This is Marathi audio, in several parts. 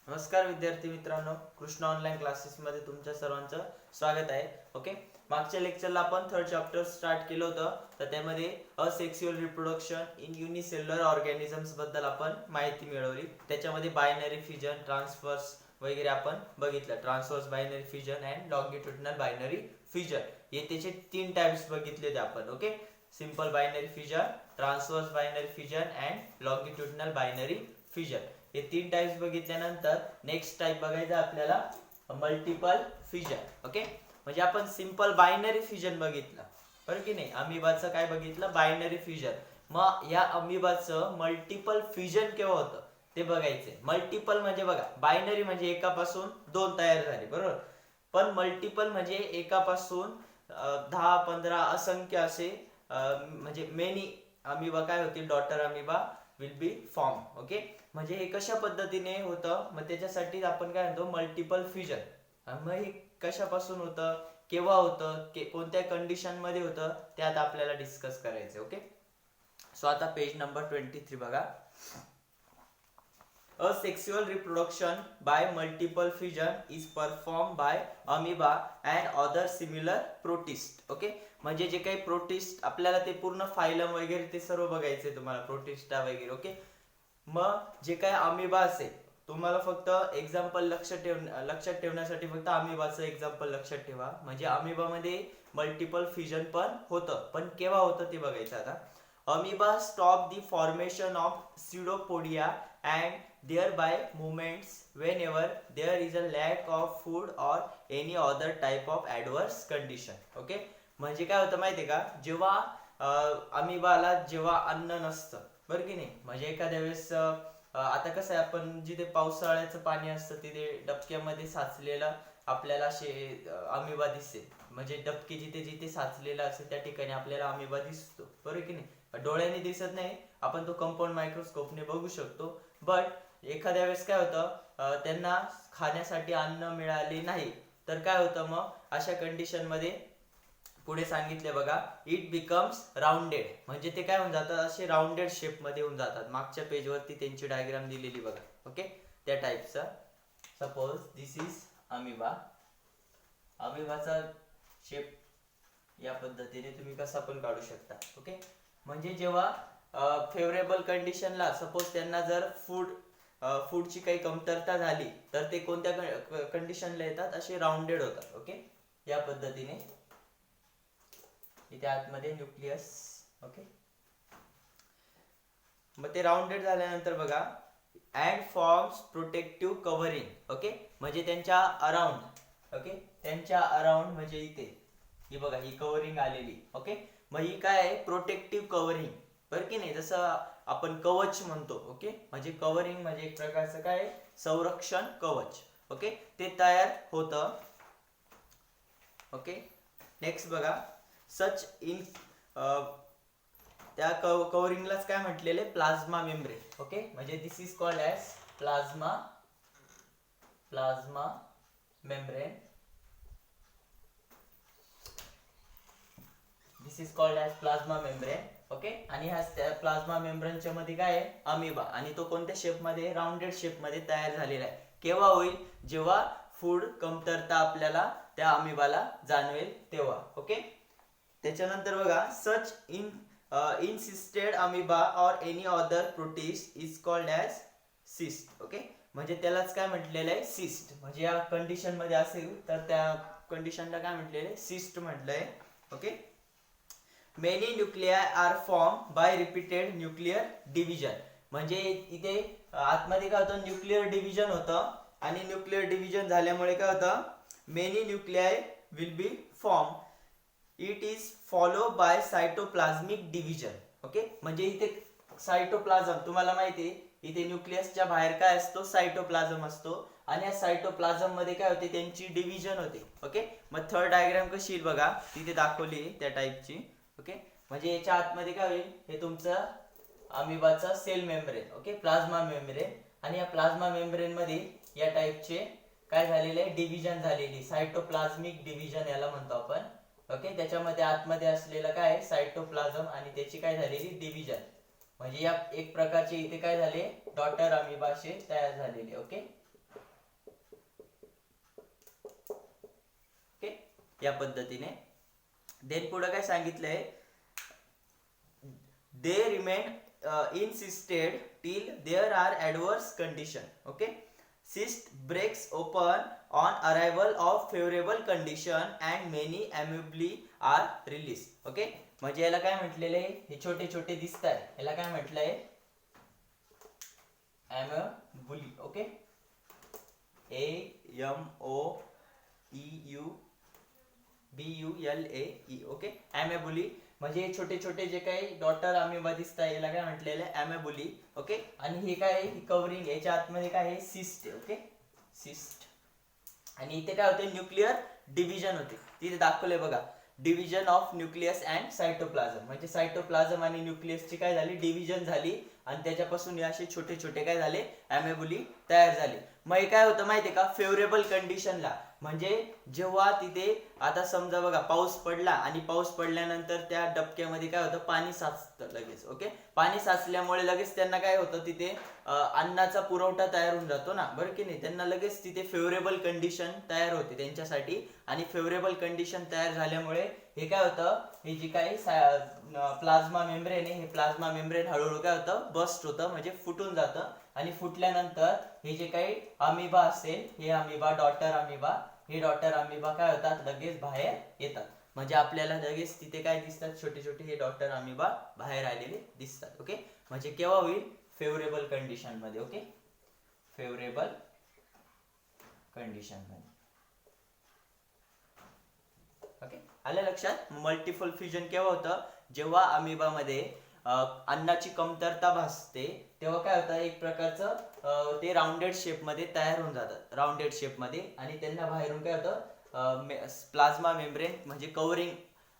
नमस्कार विद्यार्थी मित्रांनो, कृष्ण ऑनलाईन क्लासेस मध्ये तुमच्या सर्वांचं स्वागत आहे. ओके, मागच्या लेक्चरला आपण थर्ड चॅप्टर स्टार्ट केलं होतं. तर त्यामध्ये asexual reproduction in unicellular organisms बद्दल आपण माहिती मिळवली. त्याच्यामध्ये बायनरी फ्युजन, ट्रान्सफर्स वगैरे आपण बघितलं. Transverse binary fusion and longitudinal binary fusion हे त्याचे 3 टाइप्स बघितले होते आपण. Okay, simple binary fusion, transverse binary fusion and longitudinal binary fusion हे 3 टाइप्स बघितल्यानंतर नेक्स्ट टाइप बघायचा आपल्याला मल्टिपल फ्युजन. ओके, म्हणजे आपण सिंपल बायनरी फ्युजन बघितलं बरं की नाही. अमिबाचं काय बघितलं? Binary fusion. मग या अमिबाचं मल्टिपल फ्युजन केव्हा होतं ते बघायचंय. मल्टिपल म्हणजे बघा, बायनरी म्हणजे एकापासून 2 तयार झाले बरोबर, पण मल्टिपल म्हणजे एकापासून 10-15 असंख्य असे म्हणजे मेनी अमिबा काय होतील, daughter amoeba will be form. Okay, म्हणजे हे कशा पद्धतीने होतं, मग त्याच्यासाठी आपण काय म्हणतो मल्टिपल फ्युजन. मग हे कशापासून होतं, केव्हा होतं, कोणत्या कंडिशन मध्ये होतं, त्यात आपल्याला डिस्कस करायचं. ओके, सो आता पेज नंबर 23 बघा. Asexual reproduction by multiple fusion is performed by amoeba and other similar protists. Okay, म्हणजे जे काही प्रोटिस्ट आपल्याला ते पूर्ण फायलम वगैरे ते सर्व बघायचे तुम्हाला, प्रोटिस्टा वगैरे. ओके, मग जे काही अमिबा असेल, तुम्हाला फक्त एक्झाम्पल लक्षात ठेवण्यासाठी फक्त अमिबाचं एक्झाम्पल लक्षात ठेवा. म्हणजे अमिबामध्ये मल्टिपल फ्युजन पण होतं, पण केव्हा होतं ते बघायचं. आता amoeba stop the formation of pseudopodia and thereby movements whenever there is a lack of food or any other type of adverse condition. Okay, म्हणजे काय होतं माहितीये का, जेव्हा अमिबाला जेव्हा अन्न नसतं बरं की नाही, म्हणजे एखाद्या वेळेस आता कसं आहे, आपण जिथे पावसाळ्याचं पाणी असतं तिथे डबक्यामध्ये साचलेला आपल्याला अमिबा दिसेल. म्हणजे डबके जिथे जिथे साचलेला असेल त्या ठिकाणी आपल्याला अमिबा दिसतो बरं की नाही. डोळ्याने दिसत नाही, आपण तो कंपाऊंड मायक्रोस्कोपने बघू शकतो. बट एखाद्या वेळेस काय होतं, त्यांना खाण्यासाठी अन्न मिळाले नाही तर काय होतं, मग अशा कंडिशन मध्ये पुढे सांगितले बघा, इट बिकम्स राउंडेड. म्हणजे ते काय होऊन जातात, असे राउंडेड शेप मध्ये होऊन जातात. मागच्या पेज वरती त्यांची डायग्राम दिलेली बघा. ओके, त्या टाइपचा. Suppose this is amoeba. अमिबाचा शेप या पद्धतीने तुम्ही कसा पण काढू शकता. ओके, म्हणजे जेव्हा फेवरेबल कंडिशनला सपोज त्यांना जर फूडची काही कमतरता झाली तर ते कोणत्या कंडिशनला येतात, असे राउंडेड होतात. ओके, या पद्धतीने. इथे आतमध्ये न्यूक्लियस. ओके, मग ते राउंडेड झाल्यानंतर बघा, and forms protective covering. Okay, म्हणजे त्यांच्या अराउंड. ओके, त्यांच्या अराउंड म्हणजे इथे ही बघा, ही कव्हरिंग आलेली. ओके, मग ही काय आहे, प्रोटेक्टिव्ह कव्हरिंग बरं की नाही, जसं आपण कवच म्हणतो. ओके, म्हणजे कव्हरिंग म्हणजे एक प्रकारचं काय, संरक्षण कवच. ओके, ते तयार होतं. ओके, नेक्स्ट बघा, सच इन त्या कव्हरिंगलाच काय म्हटलेले, प्लाझ्मा मेम्ब्रेन. ओके, म्हणजे this is called as plasma membrane. This is called as plasma membrane. Okay, आणि ह्या प्लाझ्मा मेम्ब्रेनच्या मध्ये काय आहे, अमिबा. आणि तो कोणत्या शेप मध्ये, राउंडेड शेप मध्ये तयार झालेला आहे. केव्हा होईल, जेव्हा फूड कमतरता आपल्याला त्या अमिबाला जाणवेल तेव्हा. ओके, त्याच्यानंतर बघा, सच इनसिस्टेड अमिबा और any other protist is called as cyst. Okay, म्हणजे त्यालाच काय म्हटलेलं आहे, सिस्ट. म्हणजे या कंडिशन मध्ये असेल तर त्या कंडिशनला काय म्हटलेलं आहे, सिस्ट म्हटलंय. Okay, many nuclei are form by repeated nuclear division. म्हणजे इथे आतमध्ये काय होतं, न्यूक्लियर डिव्हिजन होतं. आणि न्यूक्लियर डिव्हिजन झाल्यामुळे काय होतं, many nuclei will be form. It is follow by cytoplasmic division. Okay, म्हणजे इथे सायटोप्लाझम तुम्हाला माहिती आहे, इथे न्यूक्लियसच्या बाहेर काय असतो, सायटोप्लाझम असतो. आणि या सायटोप्लाझम मध्ये काय होते, त्यांची डिव्हिजन होते. ओके, मग थर्ड डायग्राम कशी येईल बघा, तिथे दाखवली त्या टाइपची. ओके, म्हणजे याच्या आतमध्ये काय होईल, हे तुमचं अमिबाचा cell membrane. Okay, plasma membrane. आणि या प्लाझ्मा मेम्ब्रेन मध्ये या टाइपचे काय झालेले, डिव्हिजन झालेली, सायटोप्लाझ्मिक डिव्हिजन याला म्हणतो आपण. ओके, त्याच्यामध्ये आतमध्ये असलेलं काय, सायटोप्लाझम, आणि त्याची काय झालेली डिव्हिजन. म्हणजे या एक प्रकारचे इथे काय झाले, डॉटर अमिबाशे तयार झालेले. ओके, या पद्धतीने. देन पुढे काय सांगितलंय, they remain insisted till there are adverse condition. Okay, cyst breaks open on arrival of favorable condition and many amebuli are released. Okay, म्हणजे याला काय म्हटलेलं आहे, हे छोटे छोटे दिसत आहे, याला काय म्हटलंय, amebuli. Okay, AMOEUBULAE. Okay, amebuli म्हणजे छोटे छोटे जे काही डॉटर अमिबा दिसतात याला काय म्हटलेलं आहे, अमेबुली. ओके, आणि हे काय आहे, कव्हरिंग, याच्या आतमध्ये काय आहे, सिस्ट आहे. Okay, cyst. आणि इथे काय होते, न्यूक्लिअर डिव्हिजन होते, तिथे दाखवले बघा, division of nucleus and cytoplasm. म्हणजे सायटोप्लाझम आणि न्यूक्लियसची काय झाली, डिव्हिजन झाली, आणि त्याच्यापासून असे छोटे छोटे काय झाले, अमेबुली तयार झाले. मग हे काय होतं माहितीये का, फेवरेबल कंडिशनला, म्हणजे जेव्हा तिथे आता समजा बघा पाऊस पडला आणि पाऊस पडल्यानंतर त्या डबक्यामध्ये काय होतं, पाणी साचतं लगेच. ओके, पाणी साचल्यामुळे लगेच त्यांना काय होतं, तिथे अन्नाचा पुरवठा तयार होऊन जातो ना, बरं की नाही, त्यांना लगेच तिथे फेवरेबल कंडिशन तयार होते त्यांच्यासाठी. आणि फेवरेबल कंडिशन तयार झाल्यामुळे हे काय होतं, हे जे काही प्लाझ्मा मेम्ब्रेन आहे, हे प्लाझ्मा मेम्ब्रेन हळूहळू काय होतं, बस्ट होतं, म्हणजे फुटून जातं. आणि फुटल्यानंतर हे जे काही अमिबा असेल, हे अमिबा, डॉटर अमिबा, हे डॉटर अमिबा काय होतात, लगेच बाहेर येतात. म्हणजे आपल्याला लगेच तिथे काय दिसतात, छोटे छोटे हे डॉटर अमिबा बाहेर आलेले दिसतात. ओके, म्हणजे केव्हा होईल, फेवरेबल कंडिशन मध्ये. ओके, फेवरेबल कंडिशन मध्ये. ओके, आलं लक्षात. मल्टिपल फ्युजन केव्हा होतं, जेव्हा अमिबा मध्ये अन्नाची कमतरता भासते, तेव्हा काय होतं, एक प्रकारचं ते राऊंडेड शेप मध्ये तयार होऊन जातात, राऊंडेड शेप मध्ये. आणि त्यांना बाहेरून काय होतं, प्लाझ्मा मेम्ब्रेन म्हणजे कव्हरिंग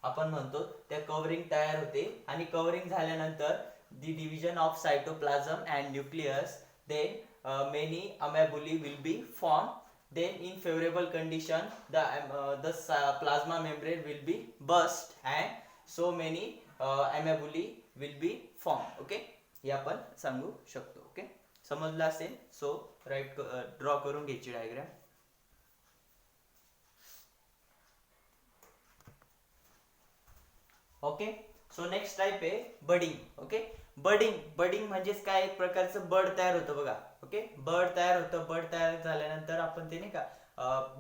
आपण म्हणतो, त्या कव्हरिंग तयार होते. आणि कव्हरिंग झाल्यानंतर the division of cytoplasm and nucleus, then many amoebulae will be form. Then in favorable condition the plasma membrane will be burst and so many amebuli will be formed. Okay, हे आपण सांगू शकतो. ओके, समजलं असेल. सो राईट, ड्रॉ करून घ्यायची diagram. Okay, so next type आहे बडिंग. ओके, बडिंग म्हणजेच काय, एक प्रकारचं बड तयार होतं बघा. ओके, बड तयार होतं, बड तयार झाल्यानंतर आपण ते नाही का,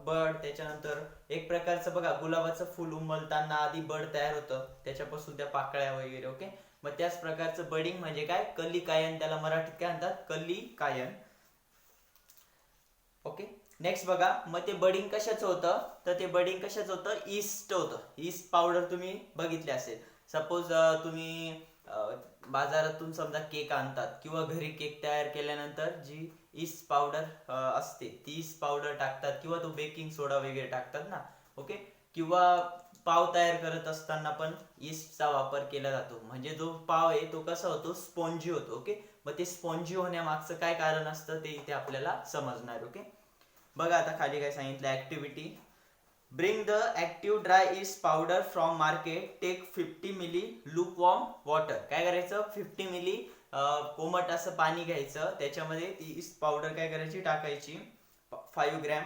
बड, त्याच्यानंतर एक प्रकारचं बघा, गुलाबाचं फुल उमलताना आधी बड तयार होतं, त्याच्यापासून त्या पाकळ्या वगैरे. ओके, मग त्याच प्रकारचं बडिंग म्हणजे काय, कली कायन, त्याला मराठीत काय म्हणतात, कली कायन. ओके, नेक्स्ट बघा, मग ते बडिंग कशाचं होतं, तर ते बडिंग कशाचं होतं, ईस्ट होतं. ईस्ट पावडर तुम्ही बघितले असेल. सपोज तुम्ही बाजारातून समजा केक आणतात, किंवा घरी केक तयार केल्यानंतर जी ईस्ट पावडर असते, ती ईस्ट पावडर टाकतात, किंवा तो बेकिंग सोडा वगैरे टाकतात ना. ओके, किंवा पाव तयार करत असताना पण ईस्टचा वापर केला जातो. म्हणजे जो पाव आहे तो कसा होतो, स्पॉन्जी होतो. ओके, मग ते स्पॉन्जी होण्यामागचं काय कारण असतं ते इथे आपल्याला समजणार. ओके, बघा आता खाली काय सांगितलं, activity. Bring the active dry yeast powder from market. Take 50 milli lukewarm water. काय करायचं, 50 मिली कोमट असं पाणी घ्यायचं, त्याच्यामध्ये ती ईस्ट पावडर काय करायची, टाकायची 5 ग्रॅम.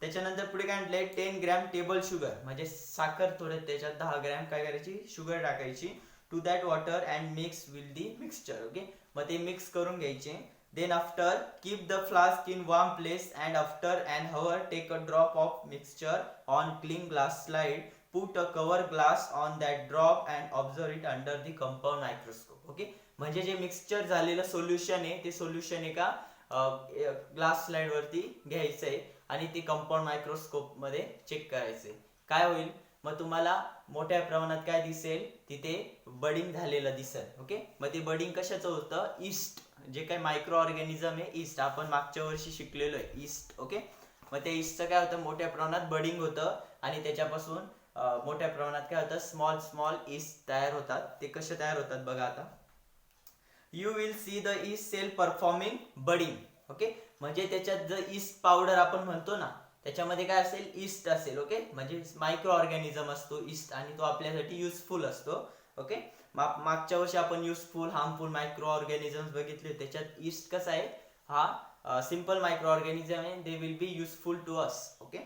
त्याच्यानंतर पुढे काय म्हटलंय, 10 ग्रॅम टेबल शुगर, म्हणजे साखर थोडं, त्याच्यात 10 ग्रॅम काय करायची, शुगर टाकायची. To that water and mix with the mixture. Okay, मग ते मिक्स करून घ्यायचे. Then after keep the flask in warm place and after an hour take a drop of mixture on clean glass slide. Put a cover glass on that drop and observe it under the compound microscope. Okay, म्हणजे जे मिक्सचर झालेलं सोल्युशन आहे, ते सोल्युशन एका ग्लास स्लाइड वरती घ्यायचंय आणि ते कंपाऊंड मायक्रोस्कोप मध्ये चेक करायचंय. काय होईल, मग तुम्हाला मोठ्या प्रमाणात काय दिसेल, तिथे बडिंग झालेलं दिसेल. ओके, मग ते बडिंग कशाचं होतं, ईस्ट, जे काही मायक्रो ऑर्गॅनिझम आहे, ईस्ट, आपण मागच्या वर्षी शिकलेलो आहे ईस्ट. ओके, मग ते ईस्टचं काय होतं, मोठ्या प्रमाणात बडिंग होतं आणि त्याच्यापासून मोठ्या प्रमाणात काय होतं, स्मॉल स्मॉल ईस्ट तयार होतात. ते कसे तयार होतात बघा आता. You will see the yeast cell performing budding. Okay, म्हणजे त्याच्यात जर ईस्ट पावडर आपण म्हणतो ना, त्याच्यामध्ये काय असेल, ईस्ट असेल. ओके, म्हणजे मायक्रो ऑर्गॅनिझम असतो ईस्ट आणि तो आपल्यासाठी युजफुल असतो. ओके, मागच्या वर्षी आपण युजफुल, हार्मफुल मायक्रो ऑर्गॅनिझम्स बघितले, त्याच्यात ईस्ट कसा आहे, हा सिंपल मायक्रो ऑर्गॅनिझम आहे, they will be useful to us. Okay,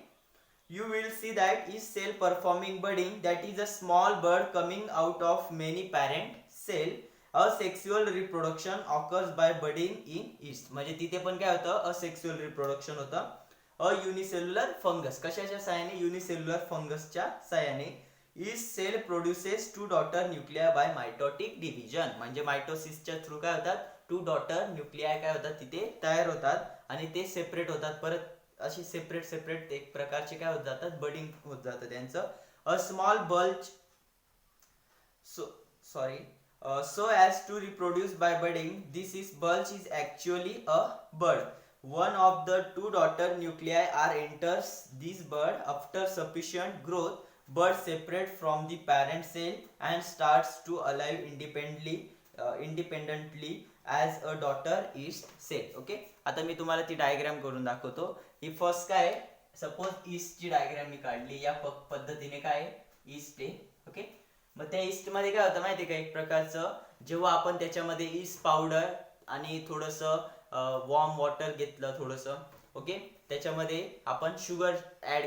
you will see that is cell performing budding, that is a small bud coming out of many parent cell. Asexual reproduction occurs by budding in yeast. म्हणजे तिथे पण काय होतं, असेक्सुअल रिप्रोडक्शन होतं. युनिसेल्युलर फंगस, कशाच्या साहाय्याने, युनिसेल्युलर फंगसच्या साहाय्याने. yeast cell produces two daughter nuclei by mitotic division. म्हणजे मायटोसिसच्या थ्रू काय होतात, टू डॉटर न्यूक्लियाय काय होतात तिथे तयार होतात आणि ते सेपरेट होतात, परत अशी सेपरेट सेपरेट एक प्रकारचे काय होत जातात, बडिंग होत जातं त्यांचं. A small bulge so as to reproduce by budding. This is bulge is actually a bud. One of the two daughter nuclei are enters this bud. After sufficient growth, bud separate from the parent cell and starts to alive independently as a daughter yeast cell. Okay, आता मी तुम्हाला ती डायग्राम करून दाखवतो. ही फर्स्ट काय, सपोज ईस्ट ची डायग्राम मी काढली, या पद्धतीने काय ईस्ट आहे. ओके, मग त्या ईस्ट मध्ये काय होतं माहिती का, एक प्रकारचं जेव्हा आपण त्याच्यामध्ये ईस्ट पावडर आणि थोडस वॉर्म वॉटर घेतलं थोडंसं, ओके, त्याच्यामध्ये आपण शुगर ऍड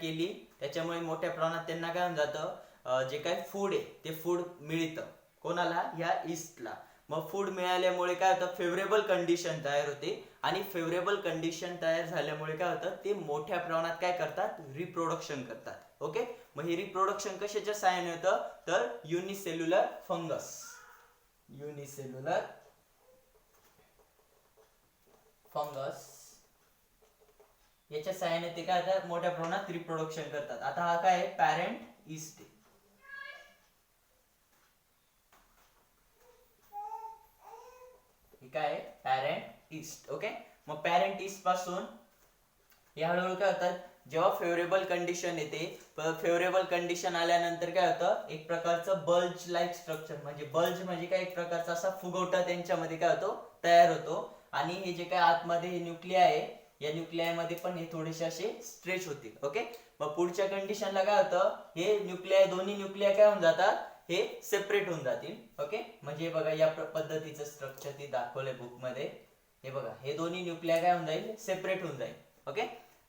केली, त्याच्यामुळे मोठ्या प्रमाणात त्यांना काय होऊन जातं, जे काय फूड आहे ते फूड मिळतं कोणाला, या ईस्टला. मग फूड मिळाल्यामुळे काय होतं, फेवरेबल कंडिशन तयार होते आणि फेवरेबल कंडिशन तयार झाल्यामुळे काय होतं, ते मोठ्या प्रमाणात काय करतात, रिप्रोडक्शन करतात. ओके, मग हे रिप्रोडक्शन कशाच्या साहाय्याने होतं, तर युनिसेल्युलर फंगस याच्या साहाय्याने ते काय होतात, मोठ्या प्रमाणात रिप्रोडक्शन करतात. आता हा काय पॅरेंट ईस्ट आहे. काय पॅरेंट ईस्ट. ओके, मग पॅरेंट ईस्ट पासून हे हळूहळू काय होतात, जेव्हा फेवरेबल कंडिशन येते, फेवरेबल कंडिशन आल्यानंतर काय होतं, एक प्रकारचं बल्ज लाईक स्ट्रक्चर, म्हणजे बल्ज म्हणजे काय, एक प्रकारचा असा फुगवटा त्यांच्यामध्ये काय होतो, तयार होतो. आणि हे जे काय आतमध्ये हे न्यूक्लिया आहे, या न्यूक्लिया मध्ये पण हे थोडेसे असे स्ट्रेच होतील. ओके, मग पुढच्या कंडिशनला काय होतं, हे न्यूक्लिया, दोन्ही न्यूक्लिया काय होऊन जातात, हे सेपरेट होऊन जातील. ओके, म्हणजे बघा या पद्धतीचं स्ट्रक्चर ती दाखवलंय बुक मध्ये. हे बघा, हे दोन्ही न्यूक्लिया काय होऊन जाईल, सेपरेट होऊन जाईल. ओके,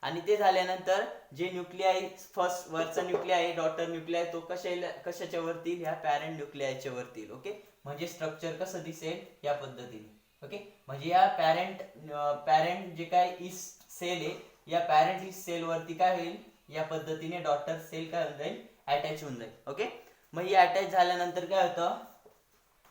आणि ते झाल्यानंतर जे न्यूक्लियाय, फर्स्ट वरचा न्यूक्लियाय पॅरेंट न्यूक्लियाय, तो कशाच्या वरती, ह्या पॅरेंट न्यूक्लियाच्या वरती. ओके, म्हणजे स्ट्रक्चर कसं दिसेल या पद्धतीने. ओके, म्हणजे या पॅरेंट जे काय ईस्ट सेल आहे, या पॅरेंट ईस्ट सेल वरती काय होईल, या पद्धतीने डॉटर सेल काय होऊन जाईल, अटॅच होऊन जाईल. ओके, मग ही अटॅच झाल्यानंतर काय होतं,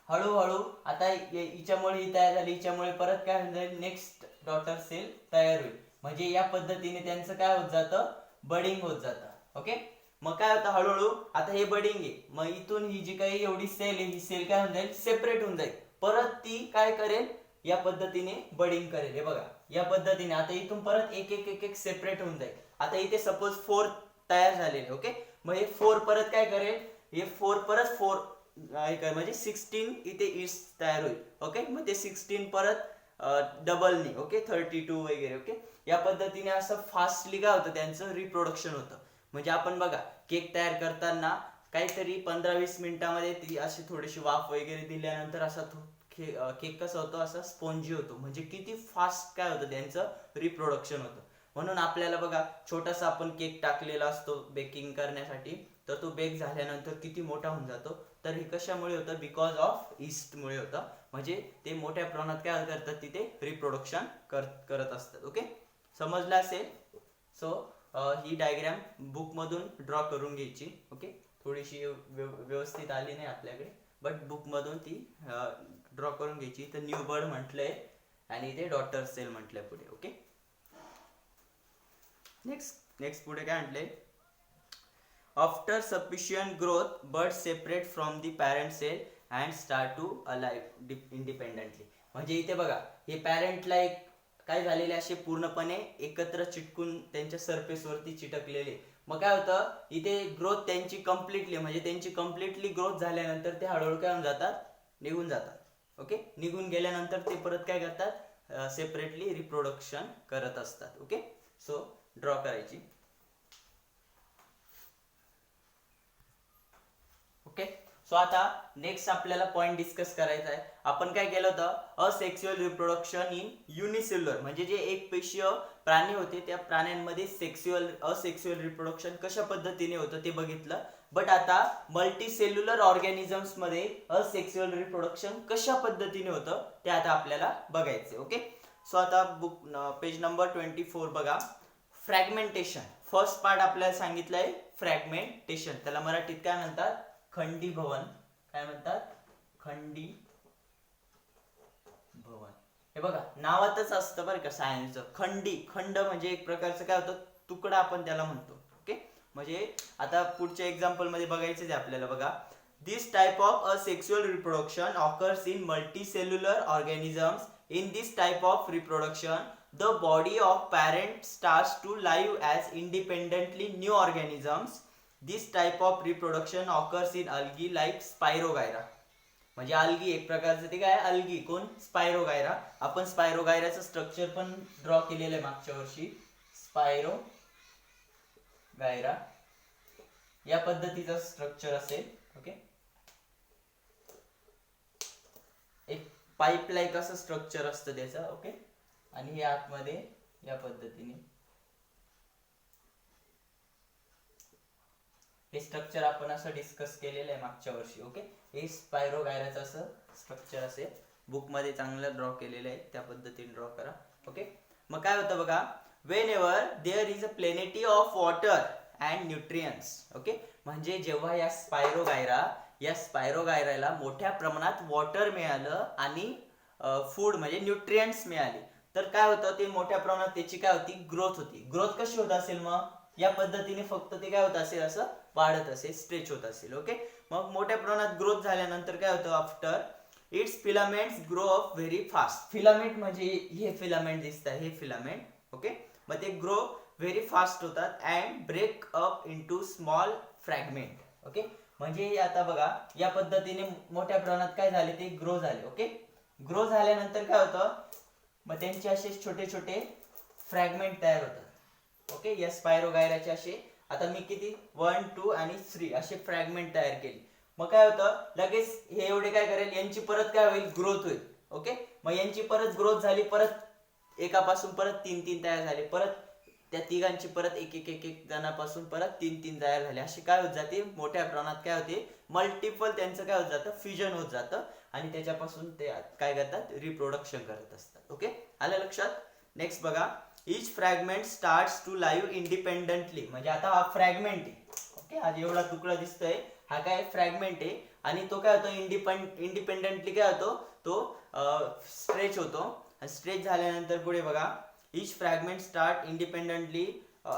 हळूहळू आता हिच्यामुळे ही तयार झाली, हिच्यामुळे परत काय होऊन जाईल, नेक्स्ट डॉटर सेल तयार होईल. म्हणजे या पद्धतीने त्यांचं काय होत जातं, बडिंग होत जातं. ओके, मग काय होतं, हळूहळू आता हे बडिंग आहे, मग इथून ही जी काही एवढी सेल आहे, ही सेल काय होऊन जाईल, सेपरेट होऊन जाईल. परत ती काय करेल, या पद्धतीने बडिंग करेल. हे बघा, या पद्धतीने आता इथून परत एक एक एक एक सेपरेट होऊन जाईल. आता इथे सपोज 4 तयार झालेले. ओके, मग हे 4 परत काय करेल, हे 4 परत 4 म्हणजे 16 इथे ईस्ट तयार होईल. ओके, मग ते 16 परत डबलनी. ओके, 32 वगैरे. ओके, या पद्धतीने असं फास्टली काय होतं, त्यांचं रिप्रोडक्शन होतं. म्हणजे आपण बघा केक तयार करताना काहीतरी 15-20 मिनिटांमध्ये ती अशी थोडीशी वाफ वगैरे दिल्यानंतर असा केक कसा होतो, असा स्पॉन्जी होतो. म्हणजे किती फास्ट काय होतं, त्यांचं रिप्रोडक्शन होतं. म्हणून आपल्याला बघा छोटासा आपण केक टाकलेला असतो बेकिंग करण्यासाठी, तर तो बेक झाल्यानंतर किती मोठा होऊन जातो, तर हे कशामुळे होतं, बिकॉज ऑफ ईस्ट मुळे होतं. म्हणजे ते मोठ्या प्रमाणात काय करतात, तिथे रिप्रोडक्शन करत असतात. ओके, समजलं असेल. सो ही डायग्राम बुक मधून ड्रॉ करून घ्यायची. ओके, थोडीशी व्यवस्थित आली नाही आपल्याकडे, बट बुक मधून ती ड्रॉ करून घ्यायची. तर न्यू बर्ड म्हटलंय आणि इथे डॉटर सेल म्हटलंय पुढे. ओके, नेक्स्ट पुढे काय म्हटलंय, आफ्टर सफिशियंट ग्रोथ बर्ड separate from the parent cell and start to alive independently. म्हणजे इथे बघा, हे पॅरेंटला एक काय झालेले असे पूर्णपणे एकत्र चिटकून त्यांच्या सरफेस वरती चिटकलेले. मग काय होतं, इथे ग्रोथ त्यांची कम्प्लिटली, म्हणजे त्यांची कम्प्लिटली ग्रोथ झाल्यानंतर ते हळूहळू काय होऊन जातात, निघून जातात. ओके, निघून गेल्यानंतर ते परत काय करतात, सेपरेटली रिप्रोडक्शन करत असतात. ओके, सो ड्रॉ करायची. ओके, सो आता नेक्स्ट आपल्याला पॉइंट डिस्कस करायचा आहे. आपण काय केलं होतं, असेक्सुअल रिप्रोडक्शन इन युनिसेल्युलर, म्हणजे जे एक पेशीय प्राणी होते त्या प्राण्यांमध्ये असेक्सुअल रिप्रोडक्शन कशा पद्धतीने होतं ते बघितलं. बट आता मल्टीसेल्युलर ऑर्गॅनिझम्स मध्ये असेक्सुअल रिप्रोडक्शन कशा पद्धतीने होतं ते आता आपल्याला बघायचे. ओके, सो आता बुक पेज नंबर 24 बघा. फ्रॅगमेंटेशन, फर्स्ट पार्ट आपल्याला सांगितलंय फ्रॅगमेंटेशन. त्याला मराठीत काय म्हणतात, खंडीभवन. काय म्हणतात, खंडीभवन. हे बघा नावातच असतं बरं का सायन्सचं. खंड म्हणजे एक प्रकारचं काय होतं, तुकडा आपण त्याला म्हणतो. ओके, म्हणजे आता पुढच्या एक्झाम्पल मध्ये बघायचं आहे आपल्याला. बघा, this type of asexual reproduction occurs in multicellular organisms. In this type of reproduction, the body of parent starts to live as independently new organisms. This type of reproduction occurs in algae like Spirogyra. म्हणजे algae एक प्रकारचं ते काय, algae कोण, Spirogyra. आपण Spirogyraचं स्ट्रक्चर पण ड्रॉ केलेलं आहे मागच्या वर्षी. Spirogyra या पद्धतीचं स्ट्रक्चर असेल. ओके, एक पाईप लाईक असं स्ट्रक्चर असतं त्याचं. ओके, आणि हे आतमध्ये या पद्धतीने हे स्ट्रक्चर आपण असं डिस्कस केलेलं आहे मागच्या वर्षी. ओके, हे स्पायरोगायराचं असं स्ट्रक्चर असेल. बुक मध्ये चांगलं ड्रॉ केलेलं आहे, त्या पद्धतीने ड्रॉ करा. ओके, मग काय होतं बघा, whenever there is a plenty of water and nutrients. Okay, म्हणजे जेव्हा या स्पायरोगायराला मोठ्या प्रमाणात वॉटर मिळालं आणि फूड म्हणजे न्यूट्रियंट्स मिळाले, तर काय होतं, ते मोठ्या प्रमाणात त्याची काय होती, ग्रोथ होती. ग्रोथ कशी होत असेल, मग या पद्धतीने फक्त ते काय होत असेल, असं वाढत असेल, स्ट्रेच होत असेल. ओके, मग मोठ्या प्रमाणात ग्रोथ झाल्यानंतर काय होतं, after its filaments grow up very fast. Filament म्हणजे हे फिलामेंट दिसतं, हे फिलामेंट. ओके, मग ते ग्रो व्हेरी फास्ट होतात and break up into small fragment. Okay, म्हणजे आता बघा या पद्धतीने मोठ्या प्रमाणात काय झाले, ते ग्रो झाले. ओके, ग्रो झाल्यानंतर काय होतं, मग त्यांचे असे छोटे छोटे फ्रॅगमेंट तयार होतात. ओके, या स्पायरोगायराचे असे आता मी किती 1, 2 आणि 3 असे फ्रॅगमेंट तयार केले. मग काय होतं, लगेच हे एवढे काय करेल, यांची परत काय होईल, ग्रोथ होईल. ओके, मग यांची परत ग्रोथ झाली, परत एकापासून परत 3 तयार झाले, परत त्या तिघांची परत एक जणापासून परत 3 तयार झाले. असे काय होत जाते, मोठ्या प्रमाणात काय होते, मल्टिपल त्यांचं काय होत जातं, फ्युजन होत जातं आणि त्याच्यापासून ते काय करतात, रिप्रोडक्शन करत असतात. ओके, आलं लक्षात. नेक्स्ट बघा, each fragment starts to live independently. म्हणजे आता हा फ्रॅगमेंट आहे. ओके, हा एवढा तुकडा दिसतोय, हा काय फ्रॅगमेंट आहे आणि तो काय होतो, इंडिपेंडेंटली काय होतो, तो स्ट्रेच होतो. स्ट्रेच झाल्यानंतर पुढे बघा, each fragment start independently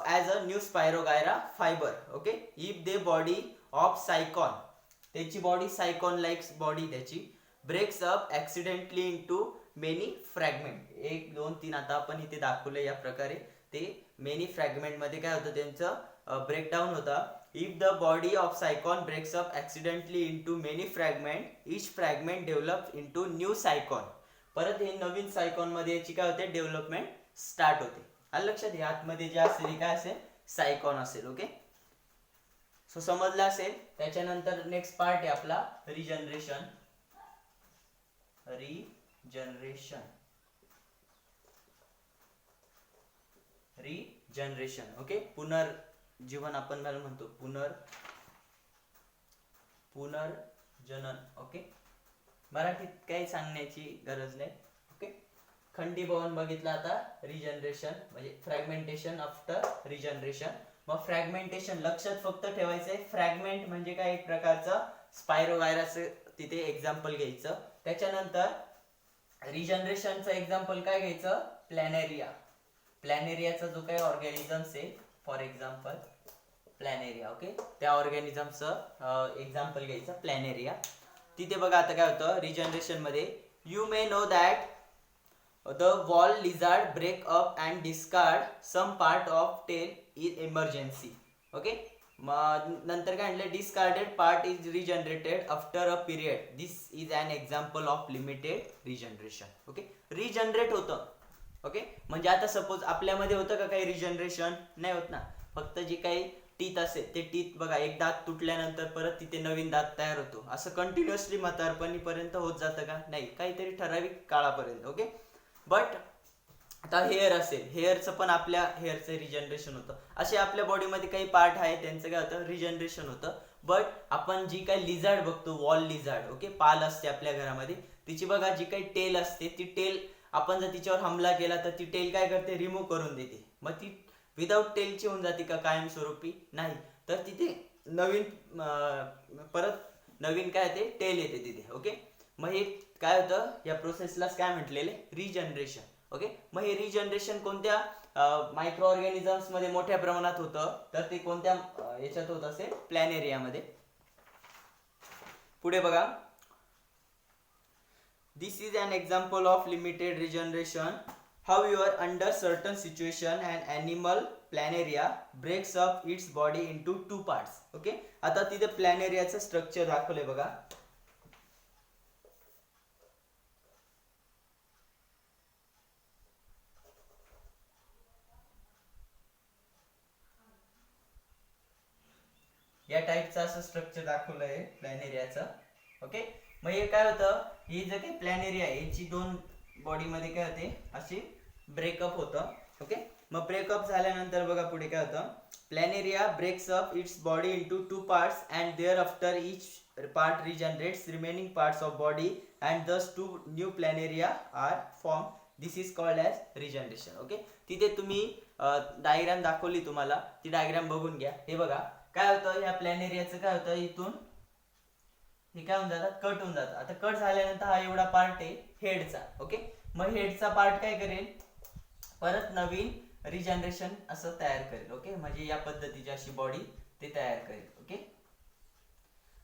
as a new Spirogyra fiber. Okay, if the body of cycon, त्याची बॉडी सायकॉन लाइक बॉडी त्याची, breaks up accidentally into many fragment. 1, 2, 3 आता आपण इथे दाखवलं या प्रकारे. ते मेनी फ्रॅगमेंट मध्ये काय होतं, त्यांचं ब्रेकडाऊन होतं. If the body of sycon breaks up accidentally into many fragment, each fragment develop into new sycon. परत हे नवीन सायकॉन मध्ये याची काय होते, डेव्हलपमेंट स्टार्ट होते. आलं लक्षात, या आतमध्ये जे असेल काय असेल, सायकॉन असेल. ओके, सो समजलं असेल. त्याच्यानंतर नेक्स्ट पार्ट आहे आपला रिजनरेशन. ओके, पुनर्जीवन आपण म्हणतो, पुनर्जनन. ओके, मराठीत काही सांगण्याची गरज नाही. ओके, खंडीभवन बघितलं. आता रिजनरेशन म्हणजे फ्रॅगमेंटेशन आफ्टर रिजनरेशन. मग फ्रॅगमेंटेशन लक्षात फक्त ठेवायचंय, फ्रॅगमेंट म्हणजे काय, एक प्रकारचं स्पायरोगायराचं तिथे एक्झाम्पल घ्यायचं. त्याच्यानंतर रिजनरेशनचं एक्झाम्पल काय घ्यायचं, प्लॅनेरियाचा जो काही ऑर्गॅनिझम्स आहे, फॉर एक्झाम्पल प्लॅनेरिया. ओके, त्या ऑर्गॅनिझमचं एक्झाम्पल घ्यायचं, प्लॅनेरिया. तिथे बघा आता काय होतं रिजनरेशन मध्ये, you may know that the wall lizard break up and discard some part of tail in emergency. Okay, नंतर काय म्हटलं, discarded part is regenerated after a period. This is an example of limited regeneration. Okay, regenerate होतं. ओके, म्हणजे आता सपोज आपल्यामध्ये होतं का काही रिजनरेशन, नाही होत ना. फक्त जे काही टीथ असेल ते टीथ बघा, एक दात तुटल्यानंतर परत तिथे नवीन दात तयार होतो, असं कंटिन्युअसली म्हातारपणीपर्यंत होत जातं का? नाही, काहीतरी ठराविक काळापर्यंत. ओके. बट आता हेअर असेल, हेअरचं पण आपल्या हेअरचं रिजनरेशन होतं. असे आपल्या बॉडीमध्ये काही पार्ट आहे त्यांचं काय होतं, रिजनरेशन होतं. बट आपण जी काही लिझार्ड बघतो, वॉल लिझार्ड, ओके, पाल असते आपल्या घरामध्ये, तिची बघा जी काही टेल असते, ती टेल आपण जर तिच्यावर हमला केला तर ती टेल काय करते, रिमूव्ह करून देते. मग ती विदाऊट टेलची होऊन जाते का कायमस्वरूपी? नाही. तर तिथे नवीन परत नवीन काय ते टेल येते तिथे. ओके. मग हे काय होतं, या प्रोसेसलाच काय म्हटलेले, रिजनरेशन. ओके. मग हे रिजनरेशन कोणत्या मायक्रो ऑर्गॅनिझम्स मध्ये मोठ्या प्रमाणात होतं, तर ते कोणत्या याच्यात होत असेल, प्लॅनेरियामध्ये. पुढे बघा, दिस is an example of limited regeneration. However, under certain situation, an animal planaria breaks up its body into two parts. Okay. आता तिथे प्लॅनेरियाचं स्ट्रक्चर दाखवलंय बघा. या टाईपचं असं स्ट्रक्चर दाखवलं आहे प्लॅनेरियाचं. ओके. मग हे काय होतं, ही जे काही प्लॅनेरिया आहे याची दोन बॉडीमध्ये काय होते, अशी ब्रेकअप होतं. ओके. मग ब्रेकअप झाल्यानंतर बघा पुढे काय होतं, planaria breaks up its body into two parts and thereafter each part regenerates remaining parts of body and thus two new planaria are form. This is called as regeneration. Okay. तिथे तुम्ही डायग्राम दाखवली तुम्हाला, ती डायग्राम बघून घ्या. हे बघा काय होतं, या प्लॅनेरियाचं काय होतं, इथून हे काय होऊन जातात, कट होऊन जातं. आता कट झाल्यानंतर हा एवढा पार्ट आहे हेडचा. ओके. मग हेडचा पार्ट काय करेल, परत नवीन रिजनरेशन असं तयार करेल. ओके. म्हणजे या पद्धतीची अशी बॉडी ते तयार करेल. ओके.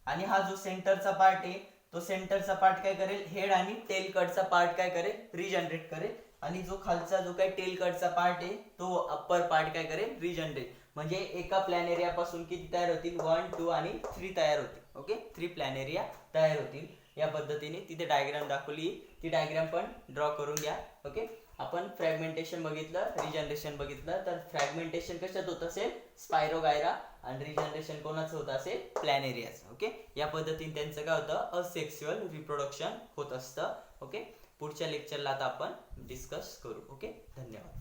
आणि हा जो सेंटरचा पार्ट आहे, तो सेंटरचा पार्ट काय करेल, हेड आणि टेल कटचा पार्ट काय करेल, रिजनरेट करेल. आणि जो खालचा जो काही टेल कटचा पार्ट आहे, तो अप्पर पार्ट काय करेल, रिजनरेट. म्हणजे एका प्लॅनेरिया पासून किती तयार होतील, 1, 2 आणि 3 तयार होतील. ओके. 3 प्लॅनेरिया तयार होतील. या पद्धतीने तिथे डायग्राम दाखवली, ती डायग्राम पण ड्रॉ करून घ्या. ओके. आपण फ्रॅगमेंटेशन बघितलं, रिजनरेशन बघितलं. तर फ्रॅगमेंटेशन कशात होत असेल, स्पायरोगायरा, आणि रिजनरेशन कोणाचं होत असेल, प्लॅनेरियाचं. ओके. या पद्धतीने त्यांचं काय होतं, असेक्सुअल रिप्रोडक्शन होत असतं. ओके. पुढच्या लेक्चरला आता आपण डिस्कस करू. ओके. धन्यवाद.